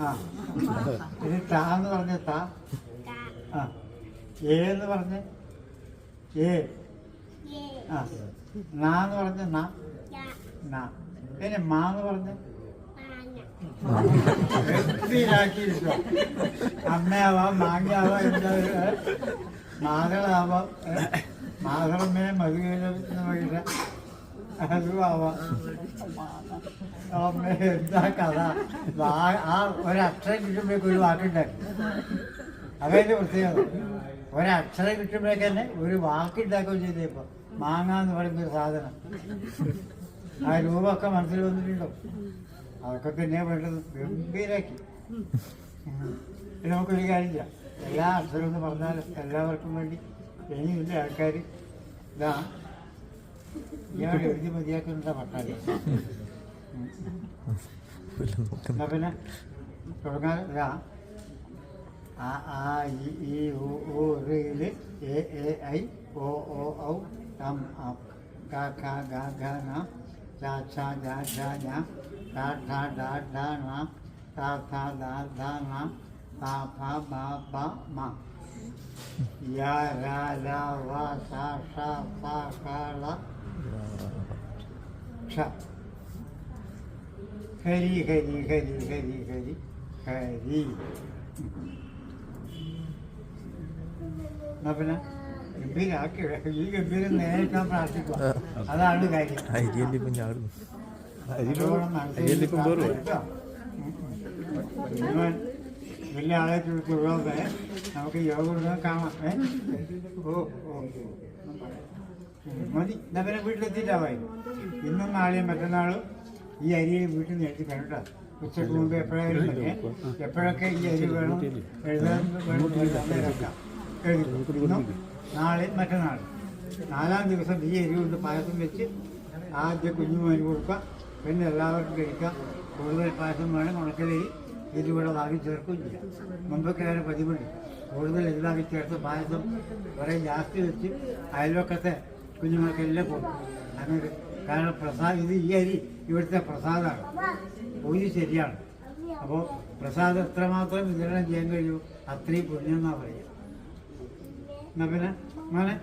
ആ ഇനി താ എന്ന് പറഞ്ഞ താ. ആ എന്ന് പറഞ്ഞ് ഏ. ആ നാ എന്ന് പറഞ്ഞ നാ. നാ പിന്നെ മാ എന്ന് പറഞ്ഞ് ാക്കിയിരിക്കോ. അമ്മയാവാം, മാങ്ങയാവാം, എന്താ മാതളാവാം, മാതളമ്മേ മധുര അതും ആവാം. അമ്മ എന്താ കഥ. ആ ഒരക്ഷരം കിട്ടുമ്പോഴേക്കും ഒരു വാക്കുണ്ടാക്കി. അതതിൻ്റെ പ്രത്യേകത. ഒരക്ഷരം കിട്ടുമ്പോഴേക്ക് തന്നെ ഒരു വാക്കുണ്ടാക്കുകയും ചെയ്തപ്പോൾ മാങ്ങ എന്ന് പറയുന്ന ഒരു സാധനം. ആ രൂപമൊക്കെ മനസ്സിൽ വന്നിട്ടുണ്ടോ? അതൊക്കെ തന്നെയാണ് വേണ്ടത്. ഗംഭീരാക്കി. നമുക്കൊരു കാര്യം ചെയ്യാം. എല്ലാ അക്ഷരം എന്ന് പറഞ്ഞാൽ എല്ലാവർക്കും വേണ്ടി ഇനിയില്ല ആൾക്കാർ ഇതാ ഇയാൾ എഴുതി മതിയാക്കുന്നുണ്ടാ പട്ടാളി. എന്നാ പിന്നെ തുടങ്ങാൻ ഇതാ ആ ആ ഈ ഓ ഋ എ എ ഐ ഓ ഓ ഔ കം ക ഖ ഗ ഘ ന ച ഛ ജ ഝ ഞ ഠ ഠ ഡ ഢ ണ ത ഥ ദ ധ ന പ ഫ ബ ഭ മ യ ര ല വ സ ഷ ഫ ക ള ക്ഷ. ഹരി ഹരി ഹരി ഹരി ഹരി ഹരി. എന്നാ പിന്നെ ഗംഭീരാക്കി. ഈ ഗംഭീരം നേരിട്ടാൻ പ്രാർത്ഥിക്കുക. അതാണ് കാര്യം. വലിയ ആളെ ചുരുക്കുള്ളതെ നമുക്ക് യോഗ കാണാം. ഓ ഓ മതി. എന്നാ പിന്നെ വീട്ടിലെത്തിയിട്ടാവായി. ഇന്നും നാളെയും മറ്റന്നാളും ഈ അരി വീട്ടിൽ നിന്ന് എഴുതി കണ്ടിട്ടാ. ഉച്ചക്ക് മുമ്പ് എപ്പോഴായാലും എപ്പോഴൊക്കെ ഈ അരി വേണം എഴുതാൻ വേണം എഴുതി. നാളെ മറ്റന്നാൾ 4-ാം ദിവസം ഈ അരി കൊണ്ട് പായസം വെച്ച് ആദ്യം കുഞ്ഞുമോന് കൊടുക്കാം. പിന്നെ എല്ലാവർക്കും കഴിക്കാം. കൂടുതൽ പായസം വേണം ഉണക്കലരി ഇതിലൂടെ വാങ്ങി ചേർക്കുകയും ചെയ്യാം. മുമ്പൊക്കെ അതിന് പതിവുണ്ട്. കൂടുതൽ ഇതാക്കി ചേർത്ത് പായസം കുറേ ജാസ്തി വെച്ച് അയൽവക്കത്തെ കുഞ്ഞുങ്ങൾക്കെല്ലാം കൊടുക്കും. അങ്ങനെ കാരണം ഇത് ഈ അരി ഇവിടുത്തെ പ്രസാദമാണ്. പൂജ ശരിയാണ്. അപ്പോൾ പ്രസാദം എത്രമാത്രം വിതരണം ചെയ്യാൻ കഴിയുമോ അത്രയും പുണ്യം എന്നാണ് പറയുക. എന്നാ പിന്നെ മോനെ